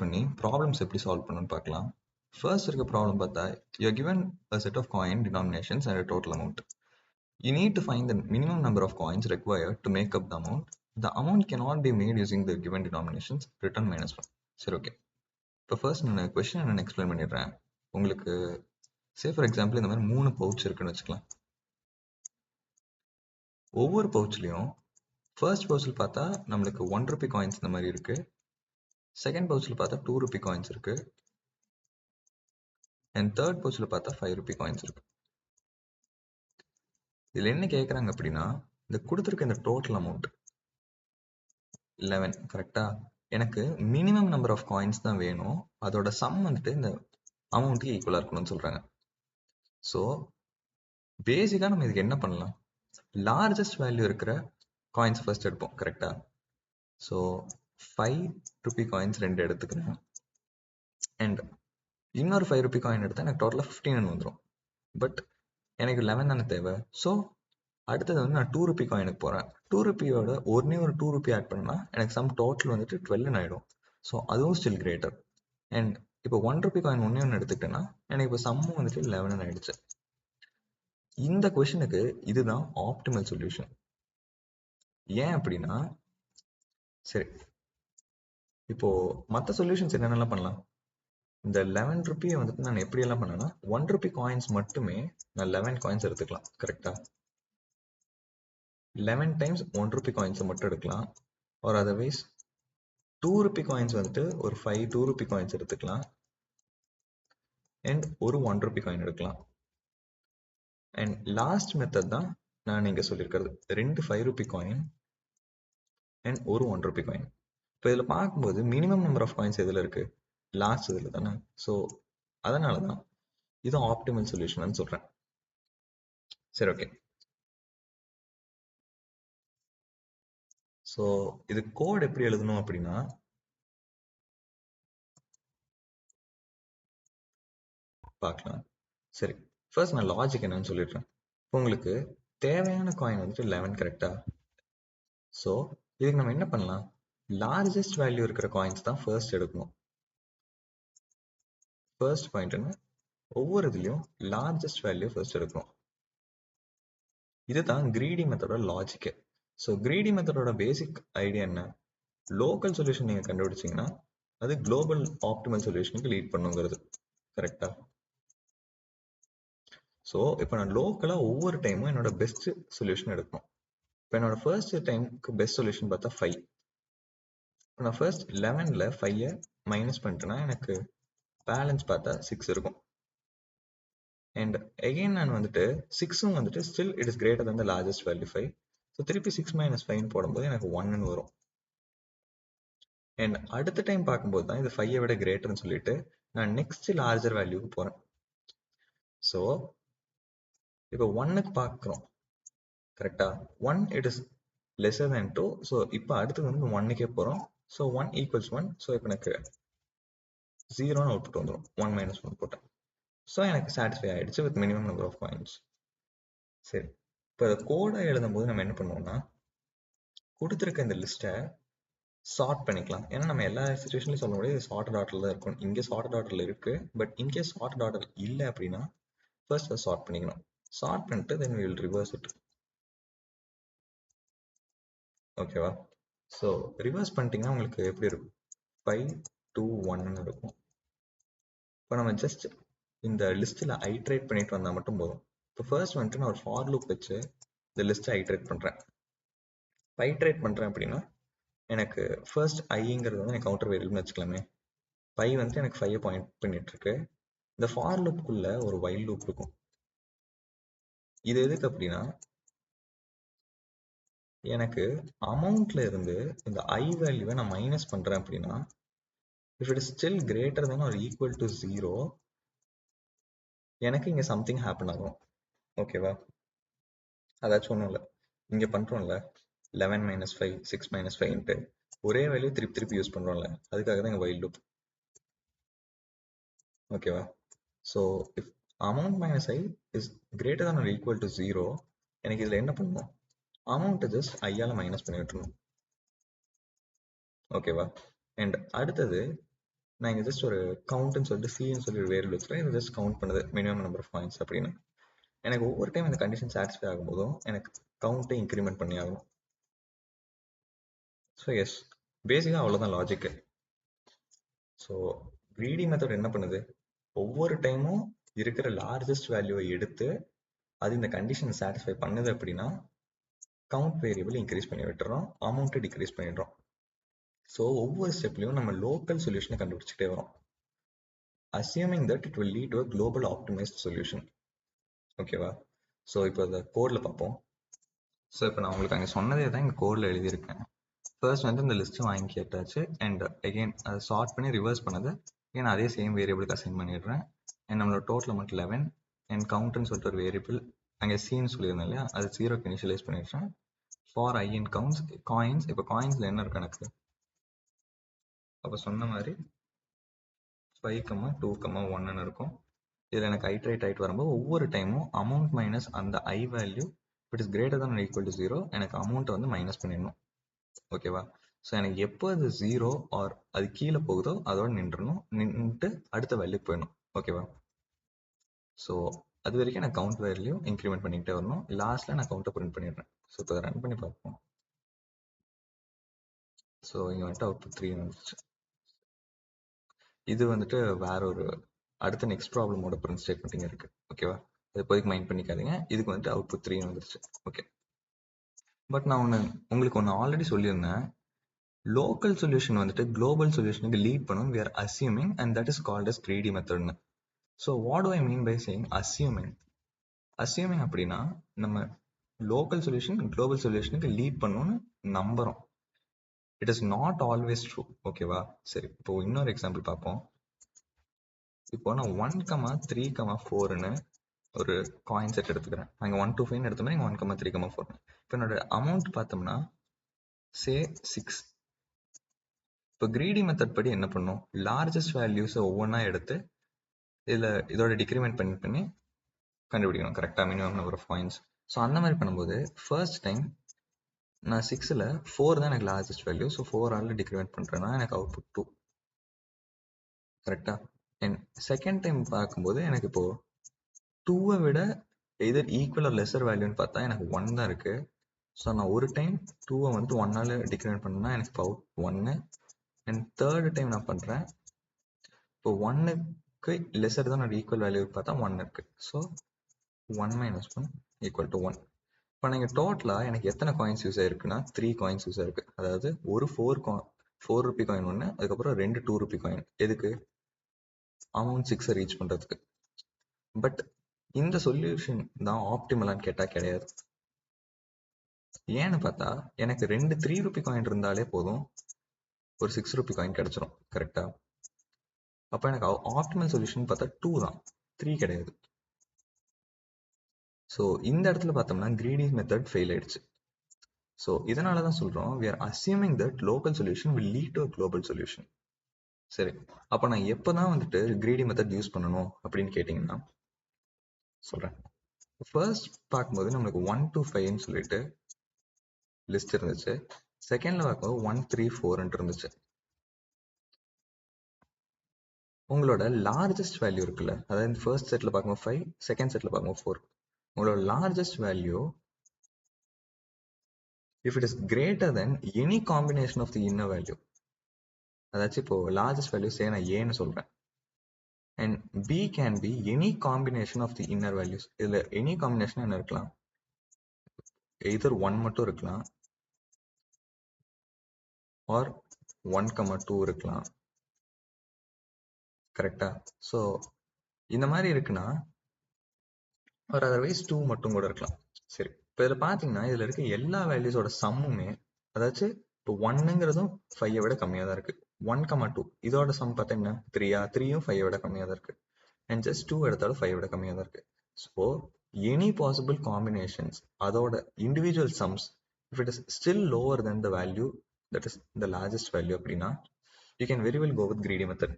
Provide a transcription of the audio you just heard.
பண்ணி ப்ராப்ளம்ஸ் எப்படி சால்வ் பண்ணணும்னு பார்க்கலாம். ஃபர்ஸ்ட் இருக்க ப்ராப்ளம் பார்த்தா, you're given a set of coin denominations and a total amount. You need to find the minimum number of coins required to make up the amount. The amount cannot be made using the given denominations, return -1. சரி, okay. இப்போ first நான் question நான் explain பண்ணிடுறேன். உங்களுக்கு say for example இந்த மாதிரி 3 pouch இருக்குன்னு வச்சுக்கலாம். ஒவ்வொரு பவுச்லையும் ஃபர்ஸ்ட் பவுச்சில் பார்த்தா நம்மளுக்கு 1 ரூபி காயின்ஸ் இந்த மாதிரி இருக்கு. செகண்ட் பவுச்சில் பார்த்தா 2 ரூபி காயின்ஸ் இருக்கு. அண்ட் தேர்ட் பவுச்சில் பார்த்தா 5 ரூபி காயின்ஸ் இருக்கு. இதில் என்ன கேட்குறாங்க அப்படின்னா, இந்த கொடுத்துருக்க இந்த டோட்டல் அமௌண்ட் 11 கரெக்டா? எனக்கு மினிமம் நம்பர் ஆஃப் காயின்ஸ் தான் வேணும். அதோட சம் வந்துட்டு இந்த அமௌண்ட்டுக்கு ஈக்குவலாக இருக்கணும்னு சொல்கிறாங்க. ஸோ பேசிக்காக நம்ம இதுக்கு என்ன பண்ணலாம்? லார்ஜஸ்ட் வேல்யூ இருக்கிற காயின்ஸ் ஃபர்ஸ்ட் எடுப்போம், கரெக்டா? ஸோ 5 ரூபி காயின்ஸ் 2 எடுத்துக்கிறேன். அண்ட் இன்னொரு 5 ரூபி காயின் எடுத்தால் எனக்கு டோட்டலாக 15 வந்துடும். பட் எனக்கு 11 தானே தேவை. ஸோ அடுத்தது வந்து நான் 2 ரூபி காயினுக்கு போகிறேன். 2 ரூபியோட ஒரு 2 ரூபி ஆட் பண்ணா எனக்கு சம் டோட்டல் வந்துட்டு 12 ஆகிடும். ஸோ அதுவும் ஸ்டில் கிரேட்டர். அண்ட் இப்போ 1 ரூபி காயின் ஒன்று எடுத்துக்கிட்டேன்னா எனக்கு இப்போ சம்மும் வந்துட்டு 11 ஆயிடுச்சு. இந்த கொஷனுக்கு இதுதான் ஆப்டிமல் சொல்யூஷன். ஏன் அப்படின்னா, சரி இப்போ மற்ற சொல்யூஷன்ஸ் என்னென்னலாம் பண்ணலாம்? இந்த 11 ரூபியை வந்துட்டு நான் எப்படியெல்லாம் பண்ணேன்னா, 1 ரூபி காயின்ஸ் மட்டுமே நான் 11 காயின்ஸ் எடுத்துக்கலாம், கரெக்டா? 11 டைம்ஸ் 1 ரூபி காயின்ஸை மட்டும் எடுக்கலாம். ஆர் அதர்வைஸ் 2 ரூபி காயின்ஸ் வந்துட்டு ஒரு 5 2 ரூபி காயின்ஸ் எடுத்துக்கலாம். அண்ட் ஒரு 1 ரூபி காயின் எடுக்கலாம். அண்ட் லாஸ்ட் மெத்தட் தான் நான் இங்கே சொல்லியிருக்கிறது, 2 5 ரூபி காயின் அண்ட் ஒரு 1 ரூபி காயின். இப்போ இதில் பார்க்கும்போது மினிமம் நம்பர் ஆஃப் காயின்ஸ் எதில் இருக்கு? லாஸ்ட் இதில் தானே. ஸோ அதனால தான் இது ஆப்டிமல் சொல்யூஷன் சொல்கிறேன். சரி, ஓகே. ஸோ இது கோட் எப்படி எழுதணும் அப்படின்னா, பார்க்கலாம். சரி, ஃபர்ஸ்ட் நான் லாஜிக் என்னன்னு சொல்லிடுறேன். இப்போ உங்களுக்கு தேவையான காயின் வந்துட்டு 11, கரெக்டா? ஸோ இதுக்கு நம்ம என்ன பண்ணலாம்? லார்ஜஸ்ட் வேல்யூ இருக்கிற காயின்ஸ் தான் ஃபர்ஸ்ட் எடுக்கணும். ஃபர்ஸ்ட் பாயிண்ட்னு ஒவ்வொரு இதுலையும் லார்ஜஸ்ட் வேல்யூ ஃபர்ஸ்ட் எடுக்கணும். இதுதான் கிரீடி மெத்தடோட லாஜிக்கு. ஸோ கிரீடி மெத்தடோட பேசிக் ஐடியா என்ன? லோக்கல் சொல்யூஷன் நீங்கள் கண்டுபிடிச்சிங்கன்னா அது குளோபல் ஆப்டிமல் சொல்யூஷனுக்கு லீட் பண்ணுங்கிறது, கரெக்டா? ஸோ இப்போ நான் லோக்கலாக ஒவ்வொரு டைமும் என்னோட பெஸ்ட் சொல்யூஷன் எடுக்கணும். இப்போ என்னோட ஃபர்ஸ்ட் டைமுக்கு பெஸ்ட் சொல்யூஷன் பார்த்தா 5. இப்போ நான் ஃபர்ஸ்ட் 11ல் 5 மைனஸ் பண்ணிட்டேன்னா எனக்கு பேலன்ஸ் பார்த்தா 6 இருக்கும். அண்ட் எகெயின் நான் வந்துட்டு 6ம் வந்துட்டு still it is greater than the largest value 5. So திருப்பி 6 - 5 போடும்போது எனக்கு 1ன்னு வரும். அண்ட் அடுத்த டைம் பார்க்கும்போது தான் இது 5 விட கிரேட்டர்னு சொல்லிட்டு நான் நெக்ஸ்ட் லார்ஜர் வேல்யூக்கு போகிறேன். ஸோ இப்போ 1க்கு பார்க்குறோம், கரெக்டா? 1 it is lesser than 2. So இப்போ அடுத்தது வந்து 1க்கே போகிறோம். ஸோ 1 = 1. ஸோ இப்போ எனக்கு 0ன்னு அவுட்புட் வந்துடும், 1 - 1 போட்டேன். ஸோ எனக்கு சாட்டிஸ்ஃபை ஆகிடுச்சு with minimum number of coins. சரி, இப்போ கோடை எழுதும் போது நம்ம என்ன பண்ணுவோம்னா, கொடுத்துருக்க இந்த லிஸ்ட்டை சார்ட் பண்ணிக்கலாம். ஏன்னா நம்ம எல்லா சிச்சுவேஷன்லையும் சொல்ல முடியாது சார்ட்டட் ஆர்டரில் தான் இருக்கும். இங்கே சார்ட்டட் ஆர்டரில் இருக்கு. பட் இன்கேஸ் சார்ட்டட் ஆர்டர் இல்லை அப்படின்னா ஃபர்ஸ்ட் அதை சார்ட் பண்ணிக்கணும். சார்ட் பண்ணிட்டு தென் we will reverse it. ஓகேவா? ஸோ ரிவர்ஸ் பண்ணிட்டீங்கன்னா உங்களுக்கு எப்படி இருக்கும்? 5 2 1ன்னு இருக்கும். இப்போ நம்ம ஜஸ்ட் இந்த லிஸ்ட்டில் ஐட்ரேட் பண்ணிட்டு வந்தால் மட்டும் போதும். இப்போ ஃபர்ஸ்ட் வந்துட்டு நான் ஒரு ஃபார் லூப் வச்சு இந்த லிஸ்ட்டை ஐட்ரேட் பண்ணுறேன். ஐட்ரேட் பண்ணுறேன் அப்படின்னா எனக்கு ஃபர்ஸ்ட் ஐங்கிறது வந்து எனக்கு கவுண்டர் வேரியபிள்னு வச்சுக்கலாமே. பை வந்துட்டு எனக்கு 5 பாயிண்ட் பண்ணிட்டு இருக்கு. இந்த ஃபார் லூப்புக்குள்ள ஒரு வைல் லூப் இருக்கும். இது எதுக்கு அப்படின்னா, எனக்கு அமௌண்ட்ல இருந்து இந்த ஐ வேல்யூவை நான் மைனஸ் பண்றேன் அப்படின்னா, if it is still greater than or equal to 0, எனக்கு இங்க சம்திங் ஹேப்பன் ஆகும். ஓகேவா? அதாச்சும் ஒன்றும் இல்லை, இங்க பண்றோம்ல 11 - 5 6 - 5ன்ட்டு ஒரே வேல்யூ திருப்பி திருப்பி யூஸ் பண்றோம்ல, அதுக்காக தான் இங்க வைல் லூப். ஓகேவா? So if amount minus I is greater than or equal to 0, எனக்கு இதில் என்ன பண்ணணும்? அமௌண்ட்டை ஜஸ்ட் ஐயால் மைனஸ் பண்ணி விட்டுருணும். ஓகேவா? அண்ட் அடுத்தது நான் இங்கே ஜஸ்ட் ஒரு கவுண்ட்னு சொல்லிட்டு சின்னு சொல்லி ஒரு வேரியபிள் வச்சுருக்கேன். இது ஜஸ்ட் கவுண்ட் பண்ணுது மினிமம் நம்பர் ஆஃப் காயின்ஸ் அப்படின்னு. எனக்கு ஒவ்வொரு டைம் இந்த கண்டிஷன் சாட்டிஸ்ஃபை ஆகும்போதும் எனக்கு கவுண்ட்டை இன்க்ரிமெண்ட் பண்ணி ஆகணும். ஸோ எஸ், பேசிக்காக அவ்வளோதான் லாஜிக்கு. ஸோ greedy மெத்தட் என்ன பண்ணுது, ஒவ்வொரு டைமும் இருக்கிற லார்ஜஸ்ட் வேல்யூவை எடுத்து அது இந்த கண்டிஷனை சாட்டிஸ்ஃபை பண்ணுது அப்படின்னா கவுண்ட் வேரியபிள் இன்க்ரீஸ் பண்ணி விட்டுறோம், அமௌண்ட்டை டிக்ரீஸ் பண்ணிடுறோம். ஸோ ஒவ்வொரு ஸ்டெப்லையும் நம்ம லோக்கல் சொல்யூஷனை கண்டுபிடிச்சிட்டே வரோம், assuming that it will lead to a global optimized solution. ஓகேவா? ஸோ இப்போ இந்த கோடில் பார்ப்போம். ஸோ இப்போ நான் உங்களுக்கு அங்கே சொன்னதே தான் இங்கே கோடில் எழுதியிருக்கேன். ஃபர்ஸ்ட் வந்து இந்த லிஸ்ட்டு வாங்கி கேட்டாச்சு அண்ட் அகெயின் அதை சார்ட் பண்ணி ரிவர்ஸ் பண்ணது ஏன்னா அதே சேம் வேரியபிளுக்கு அசைன் பண்ணிடுறேன். அண்ட் நம்மளோட டோட்டல் அமௌண்ட் 11 அண்ட் கவுண்ட்னு சொல்லிட்டு ஒரு வேரியபிள் அங்கே சீன்னு சொல்லியிருந்தேன் இல்லையா, அது 0க்கு இனிஷியலைஸ் பண்ணிடுறேன். For I in counts coins, இப்போ காயின்ஸில் என்ன இருக்கு எனக்கு, அப்போ சொன்ன மாதிரி 5, 2, 1ன்னு இருக்கும். இதில் எனக்கு ஐட்ரேட் ஆகிட்டு வரும்போது ஒவ்வொரு டைமும் அமௌண்ட் மைனஸ் அந்த ஐ value it is greater than or equal to 0 எனக்கு அமௌண்ட்டை வந்து மைனஸ் பண்ணிடணும். ஓகேவா? ஸோ எனக்கு எப்போ அது 0 ஆர் அது கீழே போகுதோ அதோட நின்றுணும், நின்றுட்டு அடுத்த வேல்யூ போயிடணும். ஓகேவா? ஸோ அது வரைக்கும் நான் கவுண்ட் வேல்யூ இன்க்ரிமெண்ட் பண்ணிக்கிட்டே வரணும். லாஸ்ட்டில் நான் கவுண்ட்டை பிரிண்ட் பண்ணிடுறேன். ஸோ இப்போ ரன் பண்ணி பார்ப்போம். ஸோ இங்கே வந்துட்டு அவுட்புட் 3 வந்துச்சு. இது வந்துட்டு வேற ஒரு அடுத்த நெக்ஸ்ட் ப்ராப்ளமோட பிரிண்ட் ஸ்டேட்மெண்ட் இங்கே இருக்குது. ஓகேவா? அது இப்போதைக்கு மைண்ட் பண்ணிக்காதீங்க. இதுக்கு வந்துட்டு அவுட்புட் 3 வந்துருச்சு. ஓகே, பட் நான் உங்களுக்கு ஒன்று ஆல்ரெடி சொல்லியிருந்தேன், லோக்கல் சொல்யூஷன் வந்துட்டு குளோபல் சொல்யூஷனுக்கு லீட் பண்ணும் we are assuming and that is called as greedy method. So what do I mean by saying assuming? assuming அப்படின்னா நம்ம லோக்கல் சொல்யூஷன் குளோபல் சொல்யூஷனுக்கு லீட் பண்ணும்னு நம்புறோம். It is not always true. ஓகேவா? சரி, இப்போ இன்னொரு எக்ஸாம்பிள் பார்ப்போம். இப்போ நான் 1,3,4ன்னு ஒரு காயின் செட் எடுத்துக்கிறேன். அங்கே 1 to 5 எடுத்தோம்னா இங்கே 1,3,4. இப்போ என்னோட அமௌண்ட் பார்த்தோம்னா சே 6. இப்போ கிரீடி மெத்தட் படி என்ன பண்ணும், லார்ஜஸ்ட் வேல்யூஸை ஒவ்வொன்றா எடுத்து இதோட டிக்ரிமெண்ட் பண்ணி கண்டுபிடிக்கணும் கரெக்டாக minimum number of points. So அந்த மாதிரி பண்ணும்போது ஃபர்ஸ்ட் டைம் நான் 6ல் 4 தான் எனக்கு லார்ஜஸ்ட் வேல்யூ. ஸோ 4ஆல் டிக்ரிமெண்ட் பண்ணுறேன்னா எனக்கு அவுட்புட் 2 கரெக்டாக. அண்ட் செகண்ட் டைம் பார்க்கும்போது எனக்கு இப்போது 2வை விட எதர் ஈக்குவல் ஆர் லெஸர் வேல்யூன்னு பார்த்தா எனக்கு 1 தான் இருக்குது. ஸோ நான் ஒரு டைம் 2வை வந்துட்டு 1ஆல் டிக்ரிமெண்ட் பண்ணேன்னா எனக்கு இப்போ அவுட் 1. அண்ட் தேர்டு டைம் நான் பண்ணுறேன், இப்போ 1க்கு லெஸர் தான் ஈக்குவல் வேல்யூ பார்த்தா 1 இருக்கு. ஸோ 1 - 1 = 1. இப்போ நீங்கள் டோட்டலாக எனக்கு எத்தனை காயின்ஸ் யூஸ் ஆயிருக்குன்னா 3 காயின்ஸ் யூஸ் ஆயிருக்கு. அதாவது ஒரு 4 ரூபி காயின் ஒன்று, அதுக்கப்புறம் 2 2 ரூபி காயின். எதுக்கு? அமௌண்ட் 6 ரீச் பண்ணுறதுக்கு. பட் இந்த சொல்யூஷன் தான் ஆப்டிமலான்னு கேட்டால் கிடையாது. ஏன்னு பார்த்தா எனக்கு 2 3 ரூபி காயின் இருந்தாலே போதும், ஒரு 6 ரூபி காயின் கிடைச்சிரும் கரெக்டா. அப்போ எனக்கு ஆப்டிமல் சொல்யூஷன் பார்த்தா 2 தான், 3 கிடையாது. ஸோ இந்த இடத்துல பார்த்தோம்னா கிரீடி மெத்தட் ஃபெயில் ஆயிடுச்சு. ஸோ இதனால தான் சொல்கிறோம் we are assuming that local solution will lead to a global solution. சரி, அப்போ நான் எப்போ தான் வந்துட்டு கிரீடி மெத்தட் யூஸ் பண்ணணும் அப்படின்னு கேட்டிங்கன்னா சொல்கிறேன். ஃபர்ஸ்ட் பார்க்கும்போது நம்மளுக்கு 1 to 5ன்னு சொல்லிட்டு லிஸ்ட் இருந்துச்சு. செகண்ட்ல பார்க்கும்போது 1 3 4ன்ட்டு இருந்துச்சு. உங்களோட லார்ஜஸ்ட் வேல்யூ இருக்குல்ல, அதாவது ஃபர்ஸ்ட் செட்டில் பார்க்கும்போது 5, செகண்ட் செட்டில் பார்க்கும்போது 4. உங்களோட largest value if it is greater than any combination of the inner value, அதாச்சும் இப்போ லார்ஜஸ்ட் வேல்யூ சே நான் ஏன்னு சொல்றேன், and b can be any combination of the inner values. இதுல எனி காம்பினேஷன் என்ன இருக்கலாம், either 1 மட்டும் இருக்கலாம் ஆர் 1,2 இருக்கலாம் கரெக்டா. ஸோ இந்த மாதிரி இருக்குன்னா ஒரு அதர்வைஸ் 2 மட்டும் கூட இருக்கலாம். சரி, இப்போ இதில் பார்த்தீங்கன்னா இதில் இருக்க எல்லா வேல்யூஸோட சம்முமே, அதாச்சும் இப்போ 1ங்கிறதும் 5 விட கம்மியாக தான் இருக்கு. 1,2 இதோட சம் பார்த்தீங்கன்னா 3யா, 3யும் 5 விட கம்மியாக தான் இருக்கு. அண்ட் ஜஸ்ட் 2 எடுத்தாலும் 5 விட கம்மியாக தான் இருக்கு. ஸோ எனி பாசிபிள் காம்பினேஷன்ஸ் அதோட individual sums if it is still lower then the value that is the largest value அப்படின்னா you can very well go with greedy method.